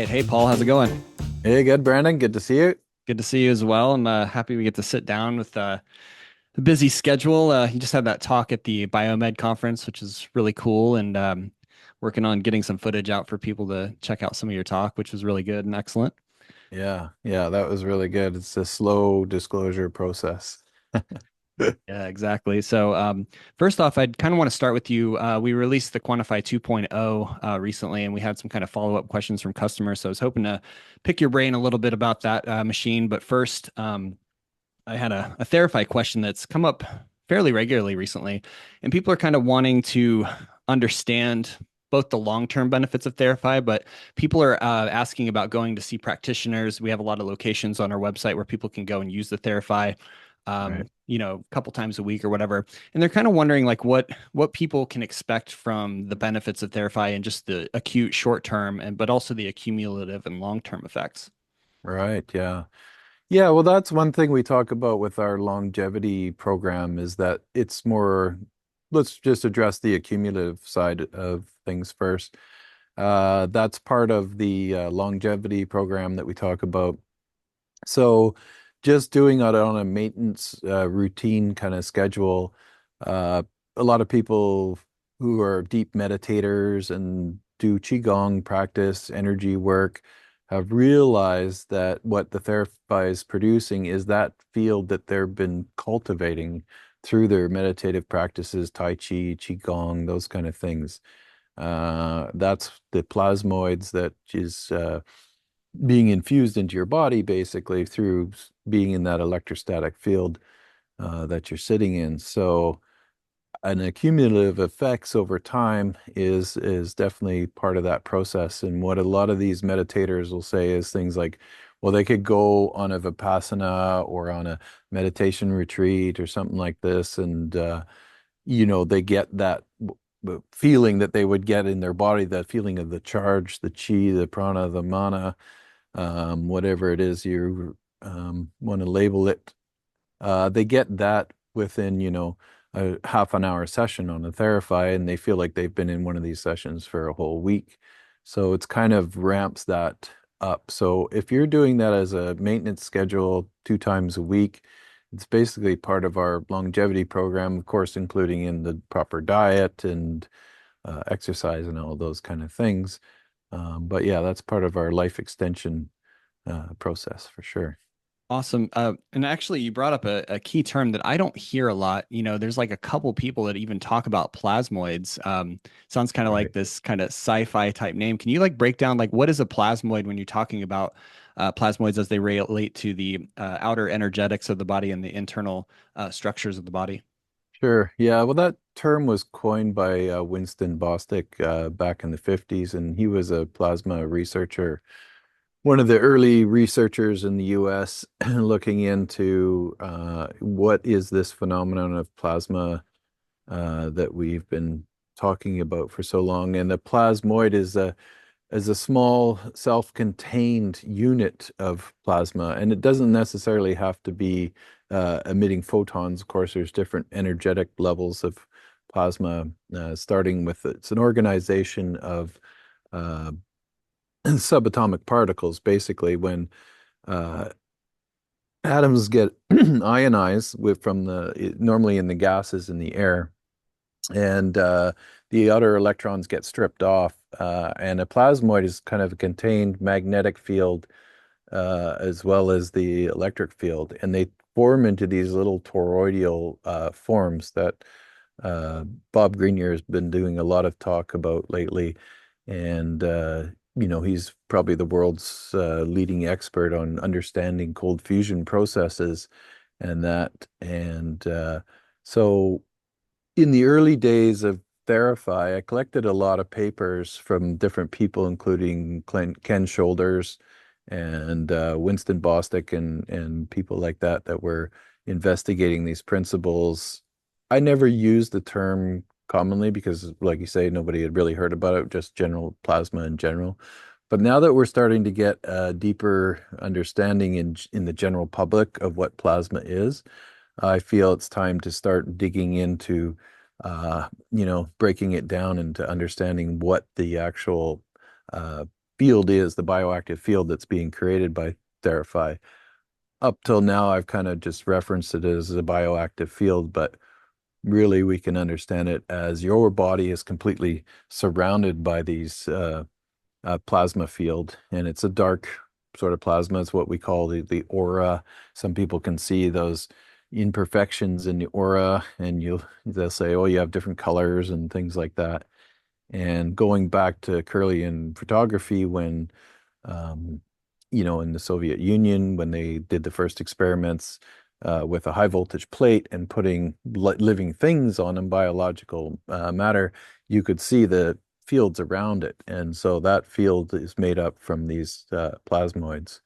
right. Hey, Paul, how's it going? Hey, good, Brandon. Good to see you. Good to see you as well. I'm happy we get to sit down with a busy schedule. You just had that talk at the Biomed conference, which is really cool, and working on getting some footage out for people to check out some of your talk, which was really good and excellent. Yeah, that was really good. It's a slow disclosure process. Yeah, exactly. So, first off, I'd kind of want to start with you. We released the Quantify 2.0 recently, and we had some kind of follow-up questions from customers. So, I was hoping to pick your brain a little bit about that machine. But first, I had a Therapy question that's come up fairly regularly recently, and people are kind of wanting to understand both the long-term benefits of Therapy, but people are asking about going to see practitioners. We have a lot of locations on our website where people can go and use the Therapy, Right. a couple times a week or whatever. And they're kind of wondering like what people can expect from the benefits of Therapy and just the acute short term and but also the accumulative and long-term effects. Right. Yeah. Yeah. Well, that's one thing we talk about with our longevity program is that it's more, let's just address the accumulative side of things first. That's part of the longevity program that we talk about. So just doing it on a maintenance routine kind of schedule, uh, a lot of people who are deep meditators and do qigong practice, energy work, have realized that what the therapy is producing is that field that they've been cultivating through their meditative practices, Tai Chi, Qigong, those kind of things. That's the plasmoids that is being infused into your body basically through being in that electrostatic field that you're sitting in. So an accumulative effects over time is definitely part of that process. And what a lot of these meditators will say is things like, well, they could go on a Vipassana or on a meditation retreat or something like this, and they get that feeling that they would get in their body, that feeling of the charge, the chi, the prana, the mana, whatever it is you want to label it. They get that within, a half an hour session on a Therapy, and they feel like they've been in one of these sessions for a whole week. So it's kind of ramps that up. So if you're doing that as a maintenance schedule 2 times a week, it's basically part of our longevity program, of course, including in the proper diet and exercise and all those kind of things. But yeah, that's part of our life extension process for sure. Awesome. And actually, you brought up a key term that I don't hear a lot. There's like a couple people that even talk about plasmoids. Sounds kind of like Right. this kind of sci-fi type name. Can you like break down like what is a plasmoid when you're talking about plasmoids as they relate to the outer energetics of the body and the internal structures of the body? Sure. Yeah. Well, that term was coined by Winston Bostick back in the 50s, and he was a plasma researcher, one of the early researchers in the US looking into what is this phenomenon of plasma that we've been talking about for so long. And the plasmoid is a small self-contained unit of plasma, and it doesn't necessarily have to be emitting photons. Of course, there's different energetic levels of plasma, starting with it's an organization of uh, subatomic particles. Basically, when uh, atoms get ionized from normally in the gases in the air, and the outer electrons get stripped off. And a plasmoid is kind of a contained magnetic field as well as the electric field, and they form into these little toroidal forms that uh, Bob Greenyer has been doing a lot of talk about lately. And he's probably the world's leading expert on understanding cold fusion processes and that. And so in the early days of Therapy, I collected a lot of papers from different people, including Ken Shoulders and Winston Bostick and people like that were investigating these principles. I never used the term commonly because, like you say, nobody had really heard about it, just general plasma in general. But now that we're starting to get a deeper understanding in the general public of what plasma is, I feel it's time to start digging into, breaking it down into understanding what the actual uh, field is, the bioactive field that's being created by Therapy. Up till now, I've kind of just referenced it as a bioactive field, but really we can understand it as your body is completely surrounded by these plasma field, and it's a dark sort of plasma. It's what we call the aura. Some people can see those imperfections in the aura, and they'll say, "Oh, you have different colors and things like that." And going back to Kirlian photography, when um, in the Soviet Union, when they did the first experiments with a high voltage plate and putting living things on them, biological matter, you could see the fields around it. And so that field is made up from these plasmoids.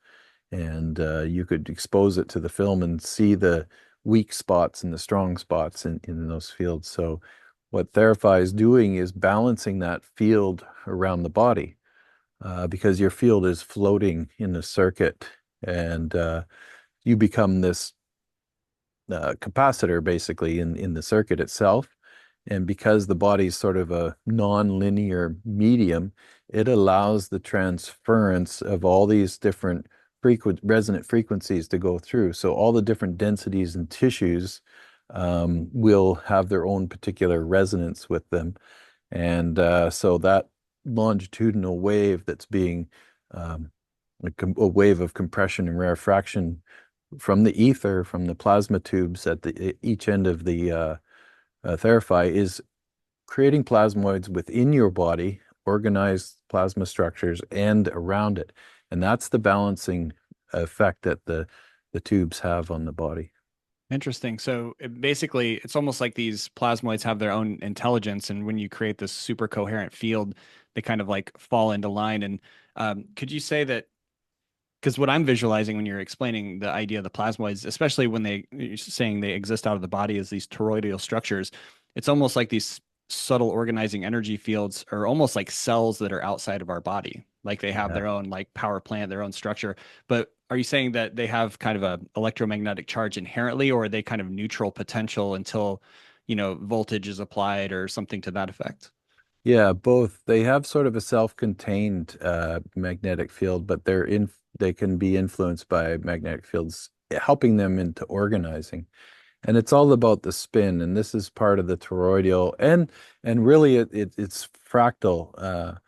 And you could expose it to the film and see the weak spots and the strong spots in those fields. So what Therapy is doing is balancing that field around the body because your field is floating in the circuit, and you become this capacitor basically in the circuit itself. And because the body is sort of a non-linear medium, it allows the transference of all these different resonant frequencies to go through. So all the different densities and tissues will have their own particular resonance with them. And so that longitudinal wave that's being um, a wave of compression and rarefaction from the ether, from the plasma tubes at each end of the Therapy is creating plasmoids within your body, organized plasma structures, and around it. And that's the balancing effect that the tubes have on the body. Interesting. So basically, it's almost like these plasmoids have their own intelligence, and when you create this super coherent field, they kind of like fall into line. And could you say that? Because what I'm visualizing when you're explaining the idea of the plasmoids, especially when you're saying they exist out of the body as these toroidal structures, it's almost like these subtle organizing energy fields are almost like cells that are outside of our body. Like they have Yeah. their own like power plant, their own structure. But are you saying that they have kind of a electromagnetic charge inherently, or are they kind of neutral potential until, voltage is applied or something to that effect? Yeah, both. They have sort of a self-contained magnetic field, but they can be influenced by magnetic fields, helping them into organizing. And it's all about the spin, and this is part of the toroidal, and really it's fractal.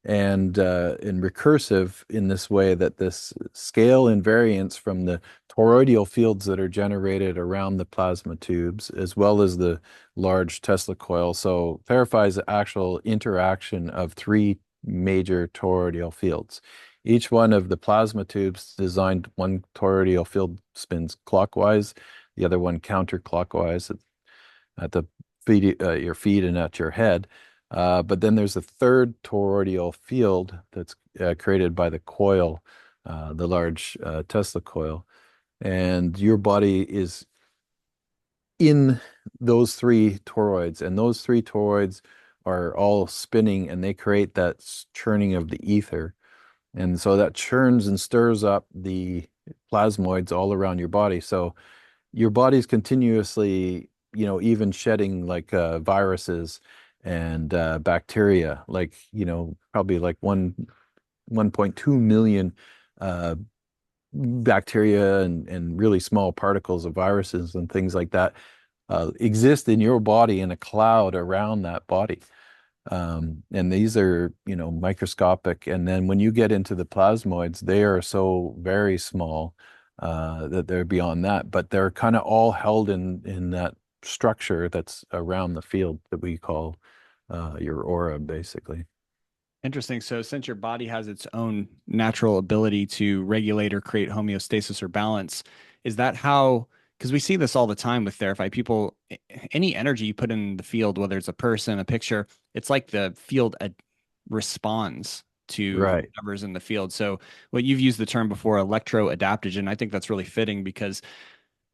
And recursive in this way that this scale invariance from the toroidal fields that are generated around the plasma tubes, as well as the large Tesla coil. So Therapy actual interaction of three major toroidal fields. Each one of the plasma tubes designed one toroidal field spins clockwise, the other one counterclockwise at the your feet and at your head. But then there's a third toroidal field that's created by the coil, the large Tesla coil. And your body is in those three toroids, and those three toroids are all spinning, and they create that churning of the ether. And so that churns and stirs up the plasmoids all around your body. So your body's continuously, even shedding like viruses and bacteria, like, probably like 1.2 million uh, bacteria and really small particles of viruses and things like that exist in your body in a cloud around that body. And these are, microscopic. And then when you get into the plasmoids, they are so very small that they're beyond that. But they're kind of all held in that structure that's around the field that we call your aura, basically. Interesting. So, since your body has its own natural ability to regulate or create homeostasis or balance, is that how? Because we see this all the time with Therapy. People, any energy you put in the field, whether it's a person, a picture, it's like the field responds to Right. whatever's in the field. So, what you've used the term before, electro-adaptogen, I think that's really fitting because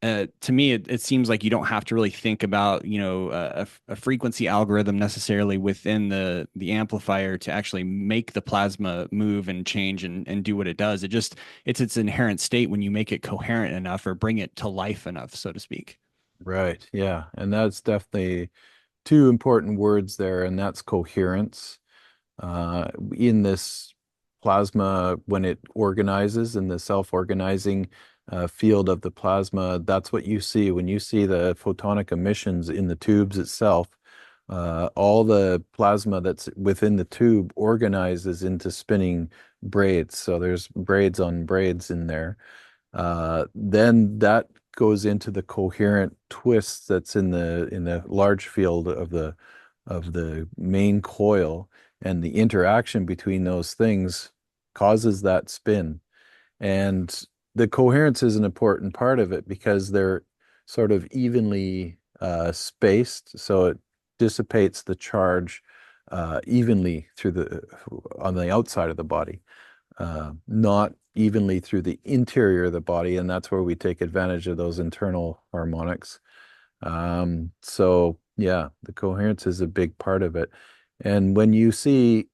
to me, it seems like you don't have to really think about, a frequency algorithm necessarily within the amplifier to actually make the plasma move and change and do what it does. It's its inherent state when you make it coherent enough or bring it to life enough, so to speak. Right. Yeah. And that's definitely two important words there, and that's coherence. In this plasma, when it organizes in the self-organizing field of the plasma, that's what you see when you see the photonic emissions in the tubes itself. All the plasma that's within the tube organizes into spinning braids. So there's braids on braids in there. Then that goes into the coherent twist that's in the large field of the main coil, and the interaction between those things causes that spin. And the coherence is an important part of it because they're sort of evenly spaced, so it dissipates the charge evenly through the on the outside of the body, not evenly through the interior of the body, and that's where we take advantage of those internal harmonics. So yeah, the coherence is a big part of it. And when you see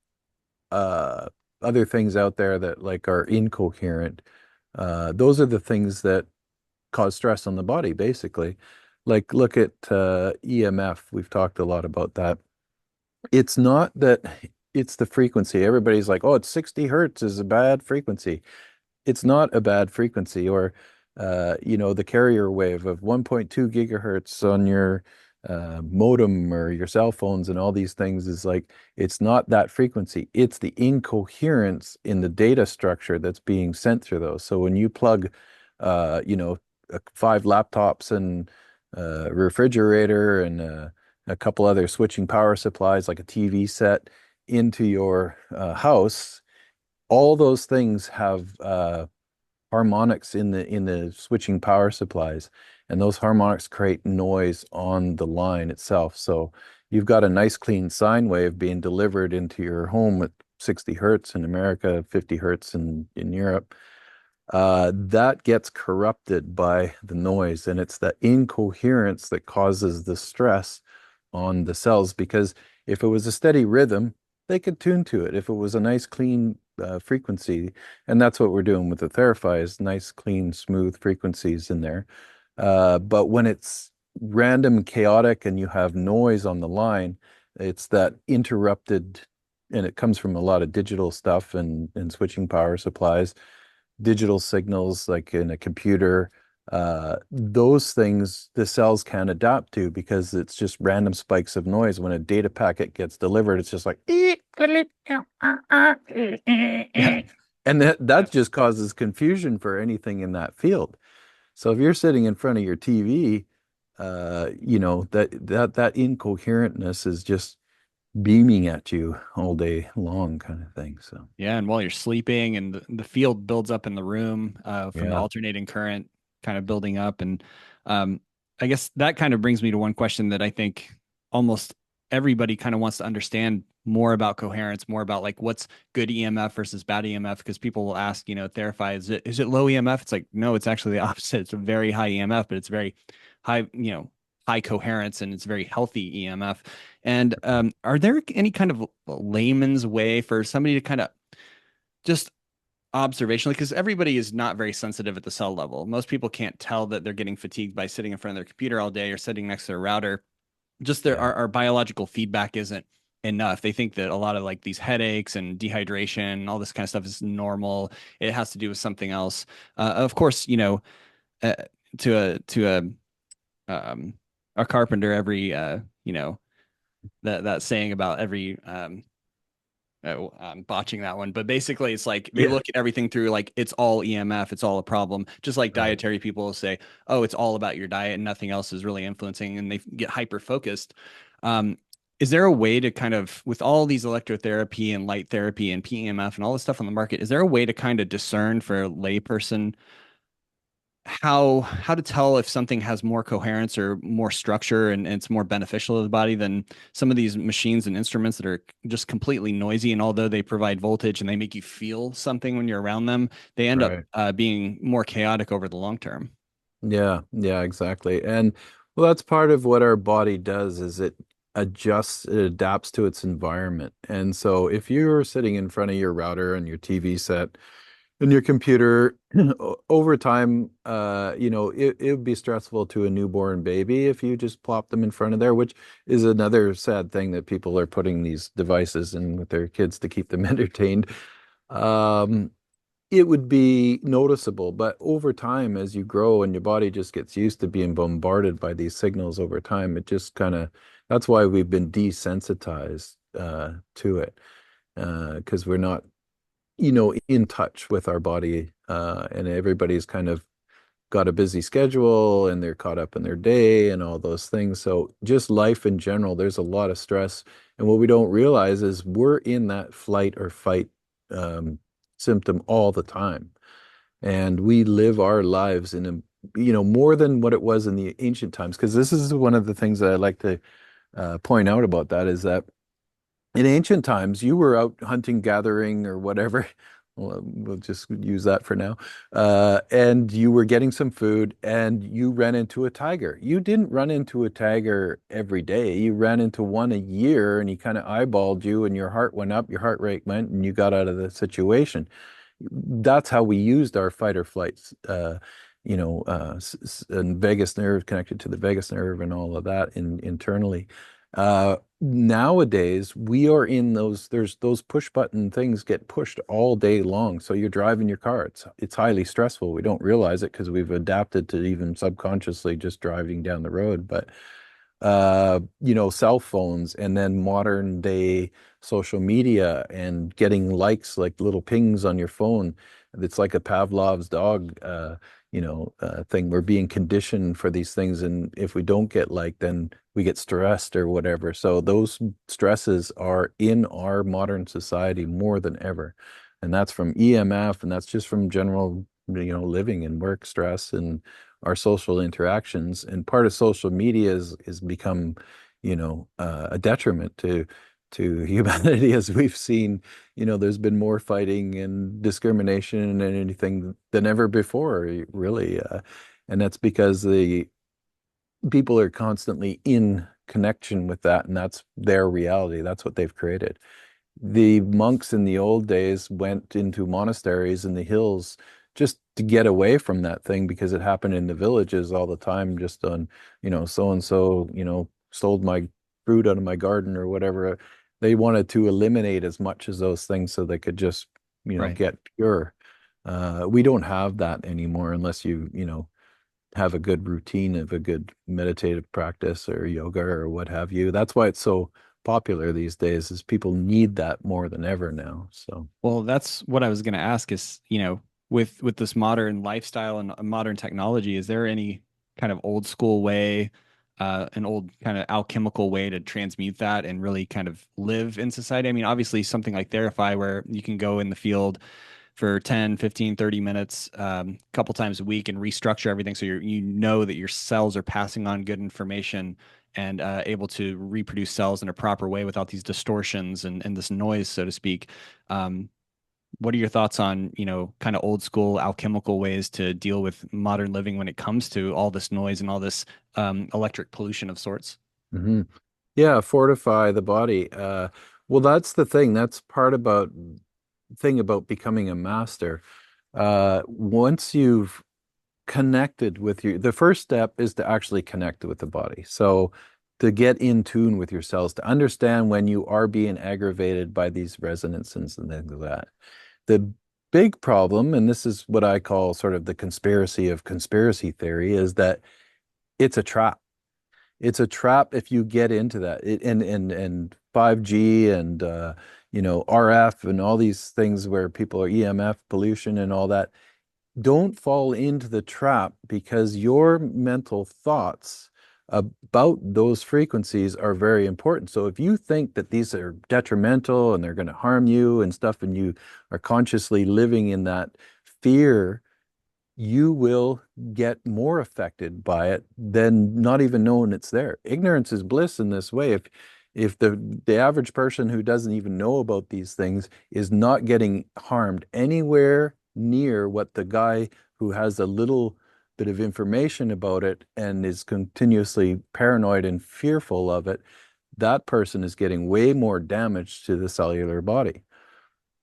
uh, other things out there that like are incoherent, those are the things that cause stress on the body, basically. Like look at EMF. We've talked a lot about that. It's not that it's the frequency. Everybody's like, oh, it's 60 hertz is a bad frequency. It's not a bad frequency. Or the carrier wave of 1.2 gigahertz on your modem or your cell phones and all these things is like, it's not that frequency. It's the incoherence in the data structure that's being sent through those. So when you plug, uh, you know, 5 laptops and a refrigerator and a couple other switching power supplies like a TV set into your house, all those things have harmonics in the switching power supplies, and those harmonics create noise on the line itself. So you've got a nice clean sine wave being delivered into your home at 60 hertz in America, 50 hertz in Europe. That gets corrupted by the noise, and it's the incoherence that causes the stress on the cells. Because if it was a steady rhythm, they could tune to it. If it was a nice, clean frequency, and that's what we're doing with the Therapy, is nice, clean, smooth frequencies in there. But when it's random, chaotic, and you have noise on the line, it's that interrupted, and it comes from a lot of digital stuff and switching power supplies, digital signals like in a computer. Those things the cells can adapt to because it's just random spikes of noise. When a data packet gets delivered, it's just like, Yeah. and that Yeah. just causes confusion for anything in that field. So if you're sitting in front of your TV, that incoherentness is just beaming at you all day long, kind of thing. So Yeah, and while you're sleeping, and the field builds up in the room from the yeah, alternating current kind of building up, and um, I guess that kind of brings me to one question that I think almost everybody kind of wants to understand more about coherence, more about like what's good EMF versus bad EMF, because people will ask, Therify, is it low EMF? It's like, no, it's actually the opposite. It's a very high EMF, but it's very high, high coherence, and it's very healthy EMF. And are there any kind of layman's way for somebody to kind of just observationally, because everybody is not very sensitive at the cell level. Most people can't tell that they're getting fatigued by sitting in front of their computer all day or sitting next to their router. Just yeah, our biological feedback isn't enough. They think that a lot of like these headaches and dehydration, all this kind of stuff is normal. It has to do with something else. Of course, uh, to a carpenter, every that saying about every I'm botching that one, but basically it's like they yeah, look at everything through like it's all EMF, it's all a problem. Just like right. dietary people will say, "Oh, it's all about your diet and nothing else is really influencing," and they get hyper focused. Um, is there a way to kind of, with all these electrotherapy and light therapy and PEMF and all this stuff on the market, is there a way to kind of discern for a layperson how to tell if something has more coherence or more structure, and it's more beneficial to the body than some of these machines and instruments that are just completely noisy, and although they provide voltage and they make you feel something when you're around them, they end up Right. being more chaotic over the long term. Yeah, yeah, exactly. And well, that's part of what our body does is it adjusts, it adapts to its environment. And so if you're sitting in front of your router and your TV set and your computer over time, it would be stressful to a newborn baby if you just plop them in front of there, which is another sad thing that people are putting these devices in with their kids to keep them entertained. Um, it would be noticeable, but over time, as you grow and your body just gets used to being bombarded by these signals over time, it just kind of, that's why we've been desensitized to it, because we're not, in touch with our body, and everybody's kind of got a busy schedule and they're caught up in their day and all those things. So just life in general, there's a lot of stress. And what we don't realize is we're in that flight or fight um, symptom all the time. And we live our lives in more than what it was in the ancient times. Because this is one of the things that I like to point out about that is that in ancient times, you were out hunting, gathering, or whatever. Well, we'll just use that for now. And you were getting some food and you ran into a tiger. You didn't run into a tiger every day. You ran into one a year and he kind of eyeballed you and your heart went up, your heart rate went, and you got out of the situation. That's how we used our fight or flights. And vagus nerve connected to the vagus nerve and all of that internally. Nowadays, we are in there's those push button things get pushed all day long. So you're driving your car. It's highly stressful. We don't realize it because we've adapted to even subconsciously just driving down the road. But cell phones and then modern day social media and getting likes like little pings on your phone. It's like a Pavlov's dog, thing. We're being conditioned for these things, and if we don't get liked, then we get stressed or whatever. So those stresses are in our modern society more than ever, and that's from EMF, and that's just from general, living and work stress and our social interactions. And part of social media is become, a detriment to humanity, as we've seen. There's been more fighting and discrimination and anything than ever before, really. And that's because the people are constantly in connection with that, and that's their reality. That's what they've created. The monks in the old days went into monasteries in the hills just to get away from that thing because it happened in the villages all the time, just on, so and so, stole my fruit out of my garden or whatever. They wanted to eliminate as much as those things so they could just, Right. get pure. We don't have that anymore unless you have a good routine of a good meditative practice or yoga or what have you. That's why it's so popular these days, is people need that more than ever now. So, Well, that's what I was going to ask is, with this modern lifestyle and modern technology, is there any kind of old school way, an old kind of alchemical way to transmute that and really kind of live in society? I mean, obviously something like Therapy where you can go in the field for 10, 15, 30 minutes, a couple times a week and restructure everything so you know that your cells are passing on good information and able to reproduce cells in a proper way without these distortions and this noise, so to speak. Um, what are your thoughts on, kind of old school alchemical ways to deal with modern living when it comes to all this noise and all this electric pollution of sorts? mhm. Yeah, fortify the body. Well, that's the thing. That's part about thing about becoming a master. Once you've connected with the first step is to actually connect with the body. So to get in tune with your cells, to understand when you are being aggravated by these resonances and things like that. The big problem, and this is what I call sort of the conspiracy of conspiracy theory, is that it's a trap. It's a trap if you get into that. And 5G and RF and all these things where people are EMF pollution and all that, don't fall into the trap, because your mental thoughts about those frequencies are very important. So if you think that these are detrimental and they're going to harm you and stuff, and you are consciously living in that fear, you will get more affected by it than not even knowing it's there. Ignorance is bliss in this way. If the average person who doesn't even know about these things is not getting harmed anywhere near what the guy who has a little bit of information about it and is continuously paranoid and fearful of it, that person is getting way more damage to the cellular body. And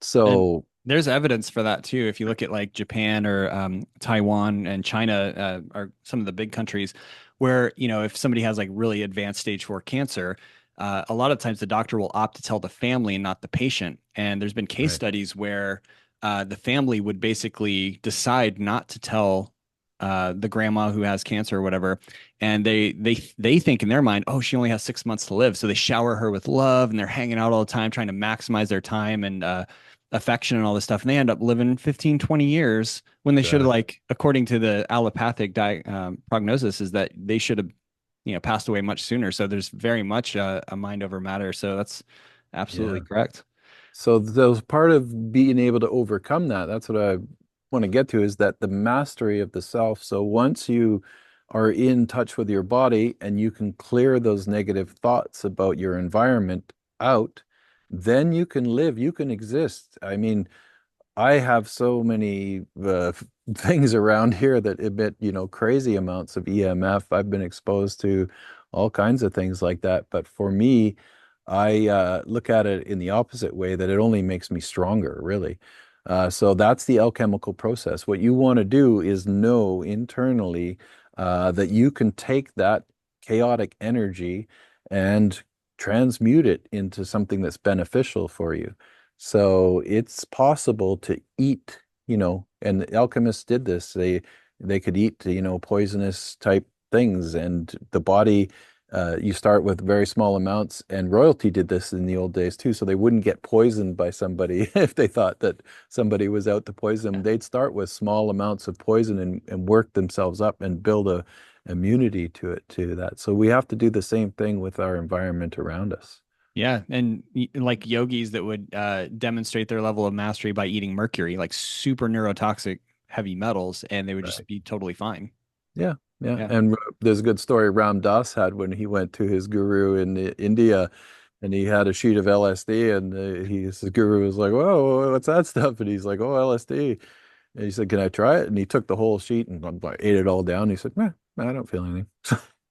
So, there's evidence for that too. If you look at like Japan or Taiwan and China are some of the big countries where, if somebody has like really advanced stage 4 cancer, a lot of times the doctor will opt to tell the family and not the patient. And there's been case Right. studies where the family would basically decide not to tell the grandma who has cancer or whatever, and they think in their mind, oh, she only has 6 months to live, so they shower her with love, and they're hanging out all the time, trying to maximize their time and affection and all this stuff, and they end up living 15, 20 years when they should have, Exactly. like, according to the allopathic prognosis, is that they should have, passed away much sooner. So there's very much a mind over matter. So that's absolutely Yeah. correct. So those part of being able to overcome that, that's what I want to get to, is that the mastery of the self. So once you are in touch with your body and you can clear those negative thoughts about your environment out, then you can live, you can exist. I mean, I have so many things around here that emit, crazy amounts of EMF. I've been exposed to all kinds of things like that. But for me, I look at it in the opposite way, that it only makes me stronger, really. So that's the alchemical process. What you want to do is know internally that you can take that chaotic energy and transmute it into something that's beneficial for you. So it's possible to eat, and the alchemists did this. They could eat, poisonous type things, and the body, you start with very small amounts, and royalty did this in the old days too, so they wouldn't get poisoned by somebody if they thought that somebody was out to poison them. They'd start with small amounts of poison and work themselves up and build a immunity to that. So we have to do the same thing with our environment around us. Yeah, and like yogis that would demonstrate their level of mastery by eating mercury, like super neurotoxic heavy metals, and they would just Right. be totally fine. Yeah, yeah. Yeah, And there's a good story Ram Dass had when he went to his guru in India, and he had a sheet of LSD, and his guru was like, "Whoa, what's that stuff?" And he's like, "Oh, LSD." And he said, "Can I try it?" And he took the whole sheet and like, ate it all down. He said, "Nah, I don't feel anything."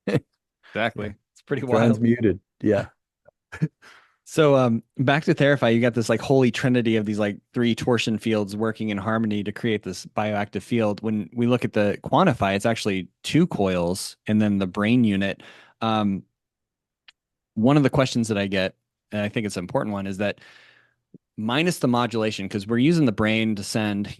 Yeah, exactly. It's pretty wild. transmuted. Yeah, So back to Therapy, you got this like holy trinity of these like three torsion fields working in harmony to create this bioactive field. When we look at the Quantify, it's actually two coils and then the brain unit. Um, One of the questions that I get, and I think it's an important one, is that minus the modulation, because we're using the brain to send,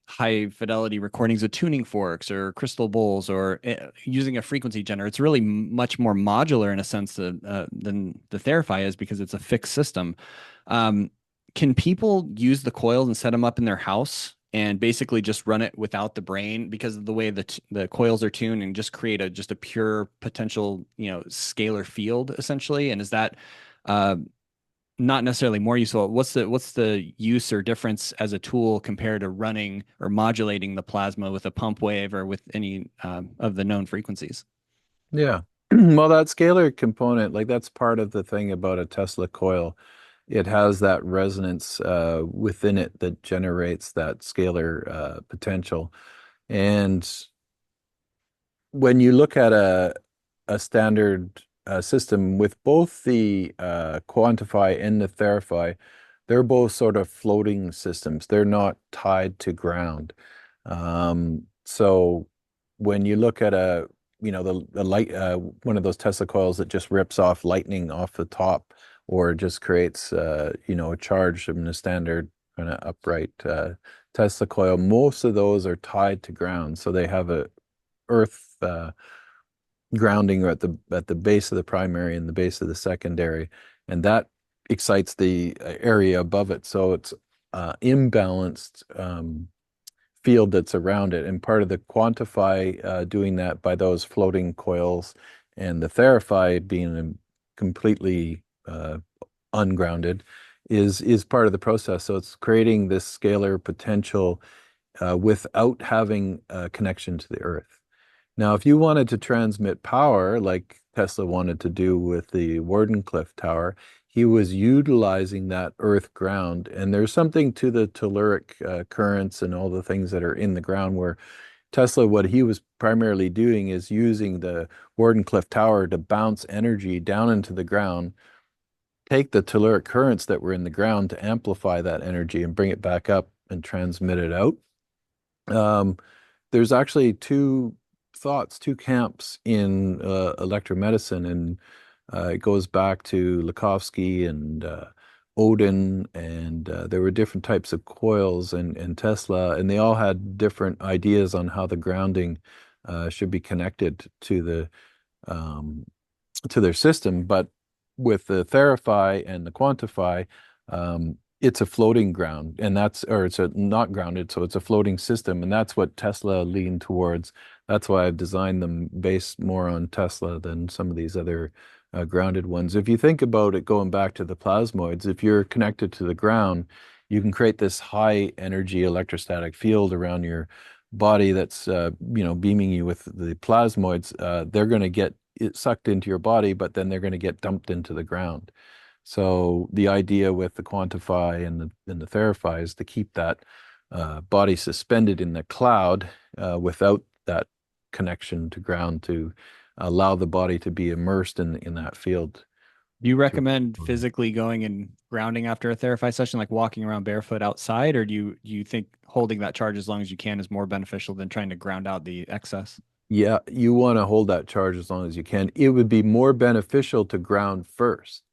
high fidelity recordings of tuning forks or crystal bowls or using a frequency generator. It's really much more modular in a sense than the Therapy is, because it's a fixed system. Um, can people use the coils and set them up in their house and basically just run it without the brain because of the way the coils are tuned, and just create a pure potential, scalar field essentially? And is that uh, not necessarily more useful? What's the use or difference as a tool compared to running or modulating the plasma with a pump wave or with any of the known frequencies? yeah. Well, that scalar component, like that's part of the thing about a Tesla coil. It has that resonance within it that generates that scalar potential. And when you look at a standard system with both the Quantify and the Therapy, they're both sort of floating systems. They're not tied to ground. So when you look at the light, one of those Tesla coils that just rips off lightning off the top, or just creates, a charge in a standard kind of upright Tesla coil, most of those are tied to ground. So they have a earth grounding at the base of the primary and the base of the secondary, and that excites the area above it. So it's imbalanced field that's around it. And part of the Quantify doing that by those floating coils, and the Therapy being completely ungrounded, is part of the process. So it's creating this scalar potential without having a connection to the earth. Now, if you wanted to transmit power, like Tesla wanted to do with the Wardenclyffe Tower, he was utilizing that earth ground. And there's something to the telluric currents and all the things that are in the ground, where Tesla, what he was primarily doing is using the Wardenclyffe Tower to bounce energy down into the ground, take the telluric currents that were in the ground to amplify that energy and bring it back up and transmit it out. Um, there's actually two camps in electromedicine, and It goes back to Likovsky and Odin, and there were different types of coils and Tesla, and they all had different ideas on how the grounding should be connected um, to their system. But with the Theraphi and the Quantaphi, it's a floating ground, and or it's a not grounded, so it's a floating system, and that's what Tesla leaned towards. That's why I've designed them based more on Tesla than some of these other grounded ones. If you think about it, going back to the plasmoids, if you're connected to the ground, you can create this high energy electrostatic field around your body that's beaming you with the plasmoids. They're going to get it sucked into your body, but then they're going to get dumped into the ground. So the idea with the Quantify and the Therapy is to keep that body suspended in the cloud without that connection to ground, to allow the body to be immersed in that field. Do you To, recommend physically going and grounding after a Therapy session, like walking around barefoot outside, or do you think holding that charge as long as you can is more beneficial than trying to ground out the excess? yeah, you want to hold that charge as long as you can. It would be more beneficial to ground first.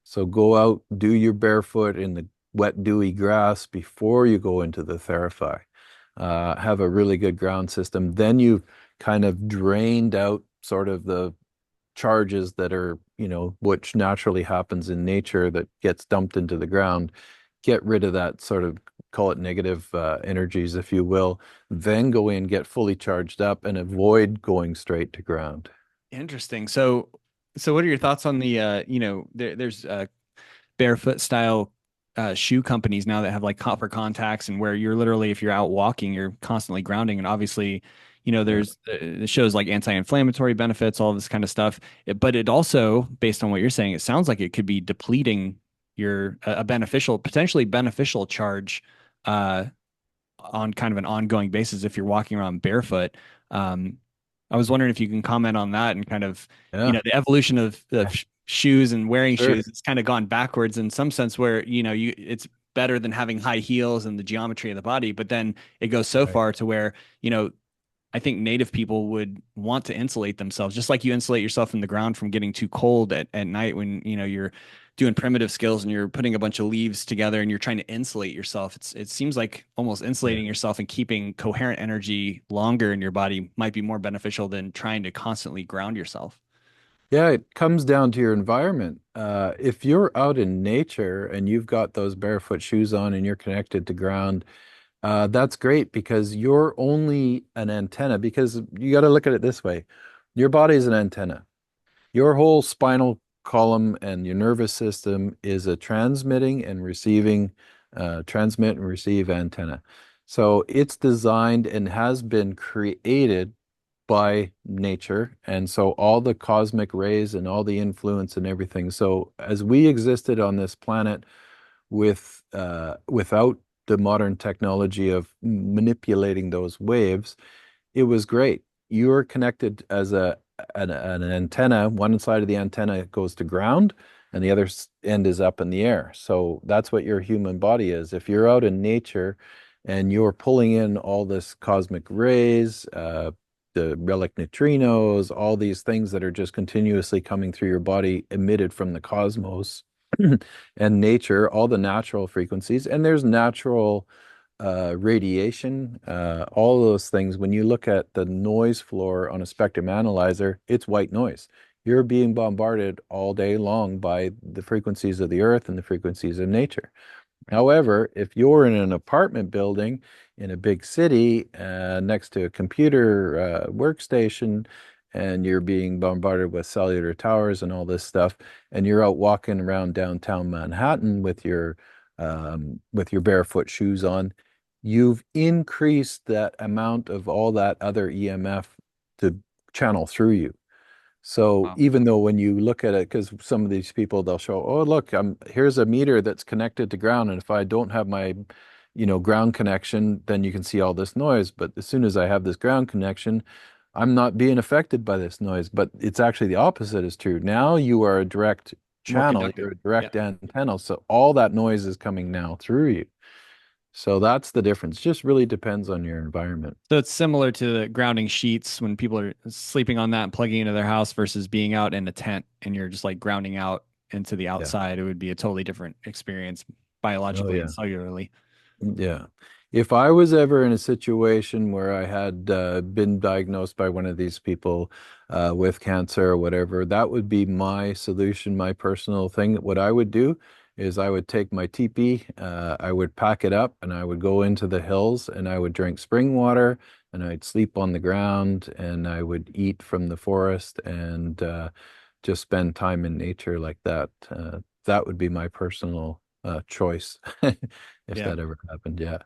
So go out, do your barefoot in the wet, dewy grass before you go into the Therapy. Have a really good ground system. Then you've kind of drained out sort of the charges that are, which naturally happens in nature that gets dumped into the ground. Get rid of that sort of, call it negative energies, if you will. Then go in, get fully charged up, and avoid going straight to ground. Interesting. So what are your thoughts on the there's barefoot style shoe companies now that have like copper contacts and where you're literally, if you're out walking, you're constantly grounding. And obviously, Yeah. there's it shows like anti-inflammatory benefits, all this kind of stuff. But it also, based on what you're saying, it sounds like it could be depleting your a beneficial, potentially beneficial charge uh, on kind of an ongoing basis if you're walking around barefoot. Um, I was wondering if you can comment on that and kind of, Yeah. the evolution of shoes and wearing Sure. shoes. It's kind of gone backwards in some sense where, it's better than having high heels and the geometry of the body, but then it goes so Right. far to where, I think native people would want to insulate themselves, just like you insulate yourself from the ground from getting too cold at night when, you're doing primitive skills and you're putting a bunch of leaves together and you're trying to insulate yourself. It seems like almost Yeah. insulating yourself and keeping coherent energy longer in your body might be more beneficial than trying to constantly ground yourself. Yeah, it comes down to your environment. If you're out in nature and you've got those barefoot shoes on and you're connected to ground, that's great because you're only an antenna. Because you got to look at it this way: your body is an antenna. Your whole spinal column and your nervous system is a transmit and receive antenna. So it's designed and has been created by nature. And so all the cosmic rays and all the influence and everything. So as we existed on this planet without the modern technology of manipulating those waves, it was great. You're connected as an antenna. One side of the antenna goes to ground, and the other end is up in the air. So that's what your human body is. If you're out in nature and you're pulling in all this cosmic rays, the relic neutrinos, all these things that are just continuously coming through your body, emitted from the cosmos and nature, all the natural frequencies, and there's natural radiation, all those things. When you look at the noise floor on a spectrum analyzer, it's white noise. You're being bombarded all day long by the frequencies of the earth and the frequencies of nature. However, if you're in an apartment building in a big city next to a computer workstation, and you're being bombarded with cellular towers and all this stuff, and you're out walking around downtown Manhattan with your barefoot shoes on, you've increased that amount of all that other EMF to channel through you. So Wow. even though when you look at it, because some of these people, they'll show, oh, look, here's a meter that's connected to ground. And if I don't have my, ground connection, then you can see all this noise. But as soon as I have this ground connection, I'm not being affected by this noise. But it's actually the opposite is true. Now you are a direct More channel, conductive. you're a Yeah. direct antenna. So all that noise is coming now through you. So that's the difference. Just really depends on your environment. So it's similar to the grounding sheets when people are sleeping on that and plugging into their house versus being out in a tent and you're just like grounding out into the Yeah. outside. It would be a totally different experience Oh biologically and yeah. cellularly. Yeah. If I was ever in a situation where I had been diagnosed by one of these people with cancer or whatever, that would be my solution, my personal thing. What I would do is I would take my teepee, I would pack it up, and I would go into the hills and I would drink spring water and I'd sleep on the ground and I would eat from the forest and just spend time in nature like that. That would be my personal choice. If Yeah. that ever happened. Yeah.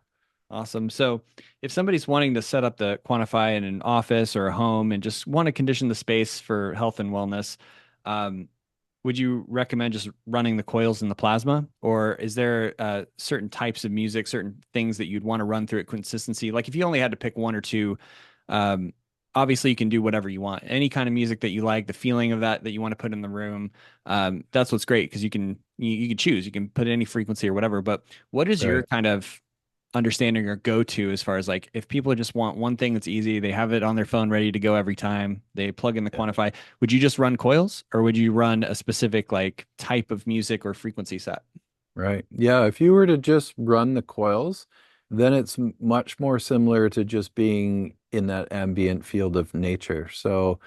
Awesome. So, if somebody's wanting to set up the Quantify in an office or a home and just want to condition the space for health and wellness, um, would you recommend just running the coils in the plasma, or is there certain types of music, certain things that you'd want to run through at consistency? Like if you only had to pick one or two, um, obviously you can do whatever you want. Any kind of music that you like, the feeling of that you want to put in the room, that's what's great because you can choose. You can put any frequency or whatever. But what is your Right. kind of understanding or go to as far as like if people just want one thing that's easy, they have it on their phone ready to go every time, they plug in the Yeah. quantify, would you just run coils or would you run a specific like type of music or frequency set? Right. Yeah. If you were to just run the coils, then it's much more similar to just being in that ambient field of nature. So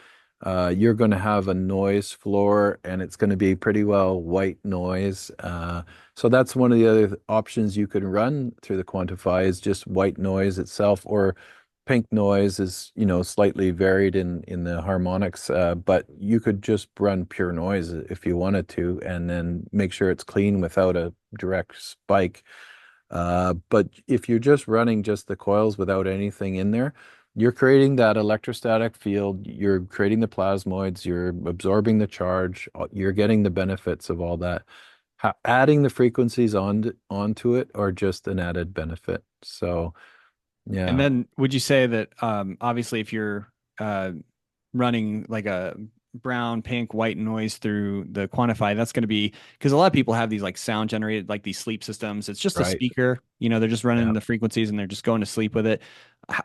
you're going to have a noise floor and it's going to be pretty well white noise. So that's one of the other options you can run through the Quantify is just white noise itself, or pink noise is, slightly varied in the harmonics, but you could just run pure noise if you wanted to, and then make sure it's clean without a direct spike. But if you're just running just the coils without anything in there, you're creating that electrostatic field, you're creating the plasmoids, you're absorbing the charge, you're getting the benefits of all that. Adding the frequencies onto it are just an added benefit. So, And yeah, then would you say that obviously if you're uh, running like a brown, pink, white noise through the quantify, that's going to be because a lot of people have these like sound generated like these sleep systems. It's just a right. speaker, they're just running Yeah, the frequencies and they're just going to sleep with it.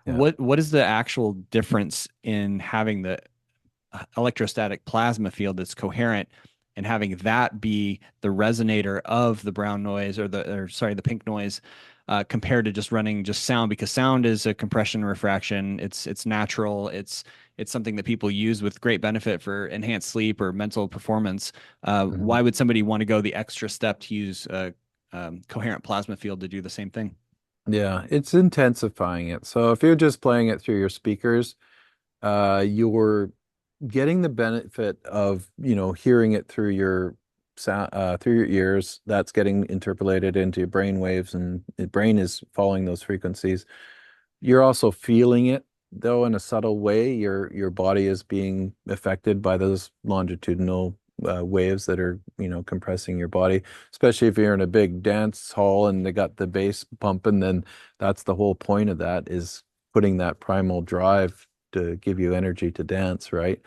yeah. What is the actual difference in having the electrostatic plasma field that's coherent and having that be the resonator of the brown noise or the pink noise compared to just running just sound because sound is a compression refraction. It's natural. It's something that people use with great benefit for enhanced sleep or mental performance. Mhm. Why would somebody want to go the extra step to use a coherent plasma field to do the same thing? Yeah, it's intensifying it. So if you're just playing it through your speakers, you're getting the benefit of, hearing it through your sound, through your ears. That's getting interpolated into your brain waves, and the brain is following those frequencies. You're also feeling it, though, in a subtle way. Your body is being affected by those longitudinal waves that are, compressing your body. Especially if you're in a big dance hall and they got the bass pumping, then that's the whole point of that is putting that primal drive to give you energy to dance, right?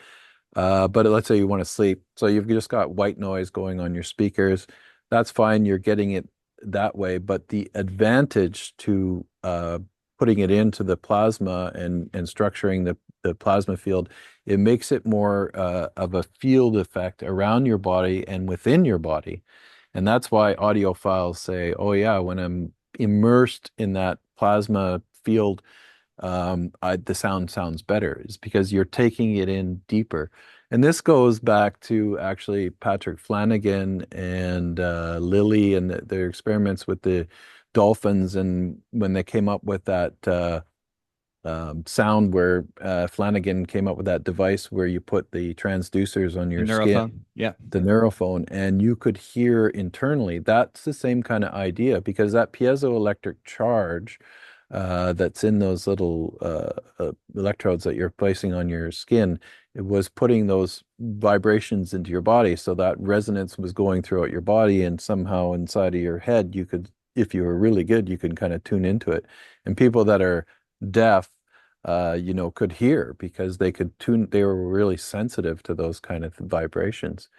But let's say you want to sleep, so you've just got white noise going on your speakers. That's fine. You're getting it that way. But the advantage to putting it into the plasma and structuring the plasma field, it makes it more of a field effect around your body and within your body. And that's why audiophiles say, "Oh yeah, when I'm immersed in that plasma field, the sound sounds better," is because you're taking it in deeper. And this goes back to actually Patrick Flanagan and Lilly and their experiments with the dolphins, and when they came up with that sound where Flanagan came up with that device where you put the transducers on The your skin, neurophone? Yeah. the neurophone, and you could hear internally. That's the same kind of idea because that piezoelectric charge that's in those little electrodes that you're placing on your skin, it was putting those vibrations into your body. So that resonance was going throughout your body, and somehow inside of your head, you could, if you were really good, you could kind of tune into it. And people that are deaf, could hear because they could tune, they were really sensitive to those kind of vibrations.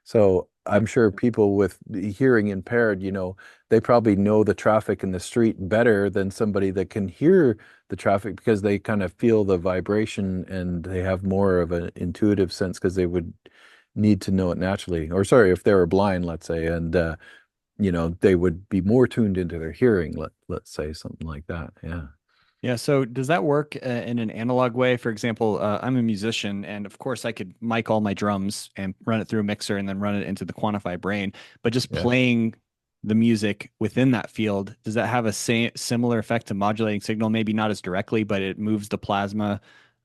So I'm sure people with the hearing impaired, they probably know the traffic in the street better than somebody that can hear the traffic because they kind of feel the vibration and they have more of an intuitive sense because they would need to know it naturally. Or sorry, if they were blind, let's say, and they would be more tuned into their hearing, let's say something like that. Yeah. Yeah, so does that work in an analog way? For example, I'm a musician, and of course, I could mic all my drums and run it through a mixer and then run it into the Quantify brain. But just Yeah. playing the music within that field, does that have a similar effect to modulating signal? Maybe not as directly, but it moves the plasma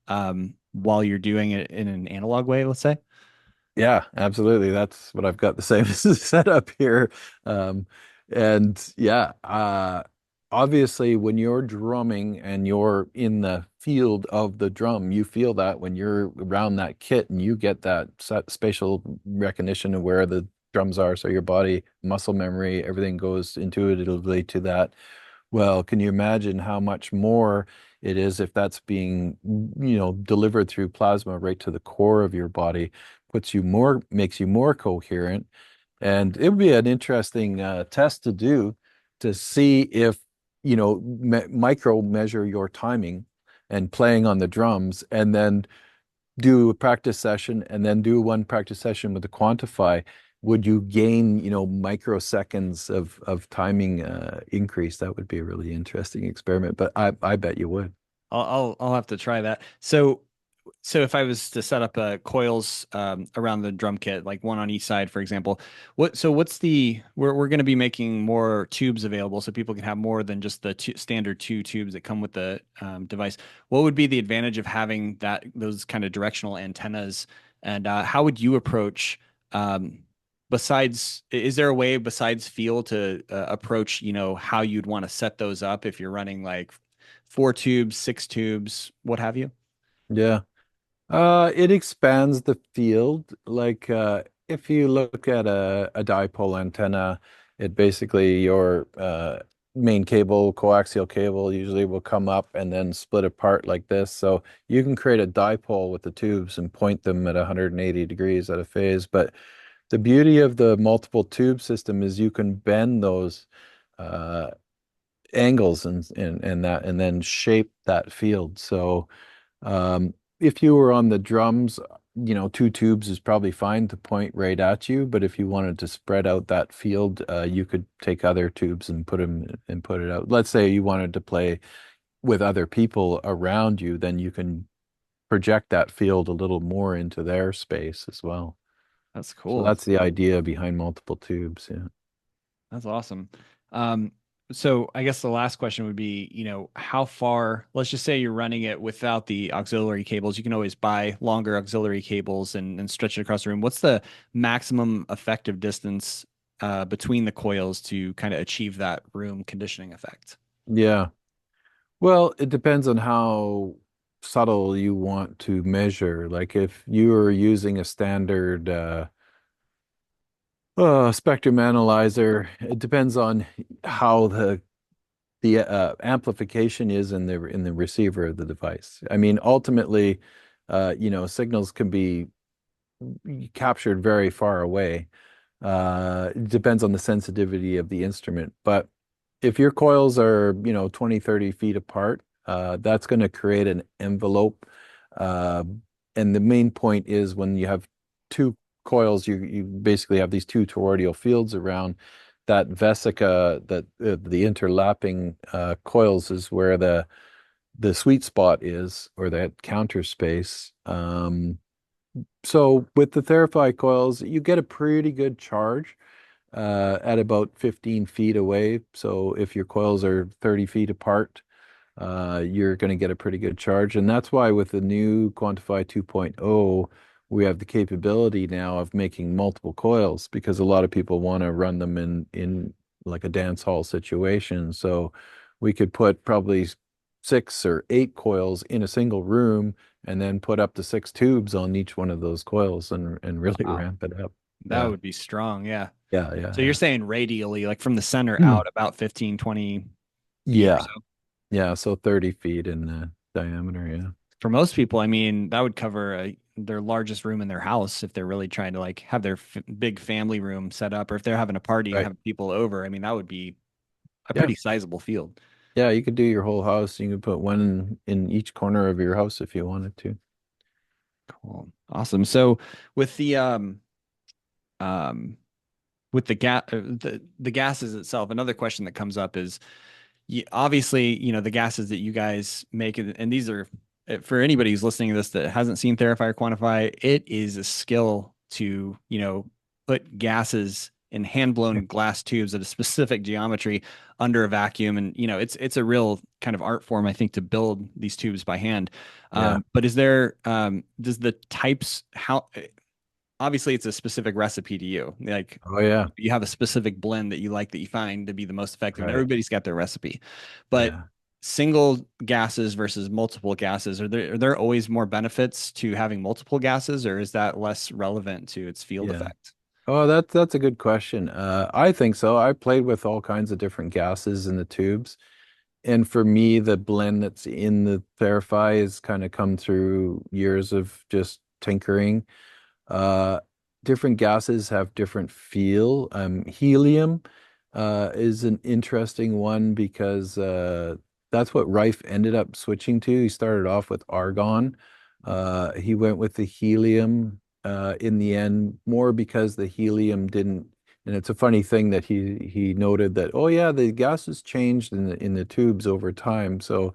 while you're doing it in an analog way, let's say. Yeah, absolutely. That's what I've got the same setup here. Um, and yeah, obviously when you're drumming and you're in the field of the drum, you feel that when you're around that kit and you get that spatial recognition of where the drums are. So your body, muscle memory, everything goes intuitively to that. Well, can you imagine how much more it is if that's being, delivered through plasma right to the core of your body, makes you more coherent. And it would be an interesting test to do to see if, micro measure your timing and playing on the drums, and then do a practice session, and then do one practice session with the Quantify. Would you gain, microseconds of timing increase? That would be a really interesting experiment, but I bet you would. I'll have to try that. So if I was to set up coils around the drum kit, like one on each side, for example, what's the we're going to be making more tubes available so people can have more than just the standard two tubes that come with the device. What would be the advantage of having those kind of directional antennas, and how would you approach besides is there a way besides feel to approach, how you'd want to set those up if you're running like four tubes, six tubes, what have you? Yeah. It expands the field. Like if you look at a dipole antenna, it basically your main cable, coaxial cable, usually will come up and then split apart like this. So you can create a dipole with the tubes and point them at 180 degrees at a phase. But the beauty of the multiple tube system is you can bend those uh, angles and then shape that field. So if you were on the drums, two tubes is probably fine to point right at you. But if you wanted to spread out that field, you could take other tubes and put them and put it out. Let's say you wanted to play with other people around you, then you can project that field a little more into their space as well. That's So cool. that's the idea behind multiple tubes. Yeah. That's awesome. Um, so I guess the last question would be, how far, let's just say you're running it without the auxiliary cables. You can always buy longer auxiliary cables and stretch it across the room. What's the maximum effective distance between the coils to kind of achieve that room conditioning effect? Yeah. Well, it depends on how subtle you want to measure. Like if you are using a standard spectrum analyzer, it depends on how the amplification is in the receiver of the device. I mean, ultimately, signals can be captured very far away. It depends on the sensitivity of the instrument. But if your coils are, 20, 30 feet apart, that's going to create an envelope. Uh, and the main point is when you have two coils, you basically have these two toroidal fields around that vesica, that the interlapping coils is where the sweet spot is, or that counter space. So with the Therapy coils, you get a pretty good charge at about 15 feet away. So if your coils are 30 feet apart, you're going to get a pretty good charge. And that's why with the new Quantify 2.0, we have the capability now of making multiple coils because a lot of people want to run them in like a dance hall situation. So we could put probably 6 or 8 coils in a single room and then put up to 6 tubes on each one of those coils and really Wow. ramp it up. That Yeah. would be strong. Yeah. Yeah, yeah, So you're yeah. saying radially, like from the center Hmm. out about 15, 20 feet or Yeah. so. Yeah, so 30 feet in diameter, yeah. For most people, I mean, that would cover their largest room in their house if they're really trying to like have their big family room set up, or if they're having a party and Right. have people over. I mean, that would be a Yeah. pretty sizable field. Yeah, you could do your whole house. You could put one in each corner of your house if you wanted to. Cool. Awesome. So with the um with the gases itself, another question that comes up is obviously, the gases that you guys make, and these are for anybody who's listening to this that hasn't seen Therapy or Quantify, it is a skill to, put gases in hand-blown glass tubes at a specific geometry under a vacuum. And, it's a real kind of art form, I think, to build these tubes by hand. Yeah. But does the types, how, obviously it's a specific recipe to you. Like Oh yeah. you have a specific blend that you like that you find to be the most effective, and Right. everybody's got their recipe. But Yeah. single gases versus multiple gases, are there always more benefits to having multiple gases, or is that less relevant to its field Yeah. effect? Oh, that's a good question. I think so. I played with all kinds of different gases in the tubes. And for me, the blend that's in the Therapy has kind of come through years of just tinkering. Uh, Different gases have different feel. Helium is an interesting one because that's what Rife ended up switching to. He started off with argon. He went with the helium in the end, more because the helium didn't. And it's a funny thing that he noted that, oh yeah, the gases changed in the tubes over time. So